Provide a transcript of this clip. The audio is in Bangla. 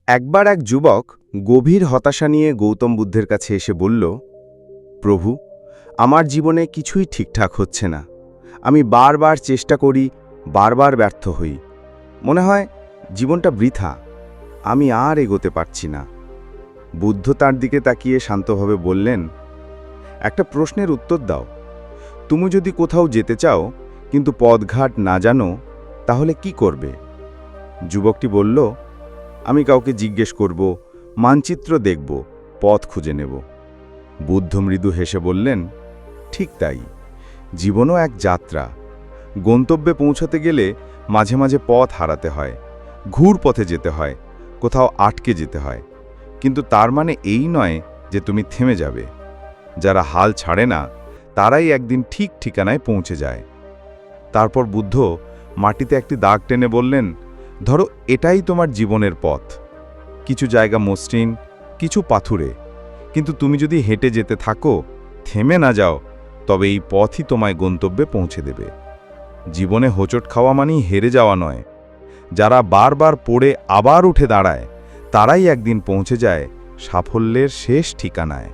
একবার এক যুবক গভীর হতাশা নিয়ে গৌতম বুদ্ধের কাছে এসে বলল, প্রভু, আমার জীবনে কিছুই ঠিকঠাক হচ্ছে না। আমি বারবার চেষ্টা করি, বারবার ব্যর্থ হই। মনে হয় জীবনটা বৃথা। আমি আর এগোতে পারছি না। বুদ্ধ তার দিকে তাকিয়ে শান্তভাবে বললেন, একটা প্রশ্নের উত্তর দাও। তুমি যদি কোথাও যেতে চাও কিন্তু পথঘাট না জানো, তাহলে কি করবে? যুবকটি বলল, আমি কাউকে জিজ্ঞেস করব, মানচিত্র দেখব, পথ খুঁজে নেব। বুদ্ধ মৃদু হেসে বললেন, ঠিক তাই, জীবনও এক যাত্রা। গন্তব্যে পৌঁছাতে গেলে মাঝে মাঝে পথ হারাতে হয়, ঘুর পথে যেতে হয়, কোথাও আটকে যেতে হয়। কিন্তু তার মানে এই নয় যে তুমি থেমে যাবে। যারা হাল ছাড়ে না, তারাই একদিন ঠিক ঠিকানায় পৌঁছে যায়। তারপর বুদ্ধ মাটিতে একটি দাগ টেনে বললেন, ধরো এটাই তোমার জীবনের পথ। কিছু জায়গা মসৃণ, কিছু পাথুরে, কিন্তু তুমি যদি হেঁটে যেতে থাকো, থেমে না যাও, তবে এই পথই তোমায় গন্তব্যে পৌঁছে দেবে। জীবনে হোঁচট খাওয়া মানেই হেরে যাওয়া নয়। যারা বারবার পড়ে আবার উঠে দাঁড়ায়, তারাই একদিন পৌঁছে যায় সাফল্যের শেষ ঠিকানায়।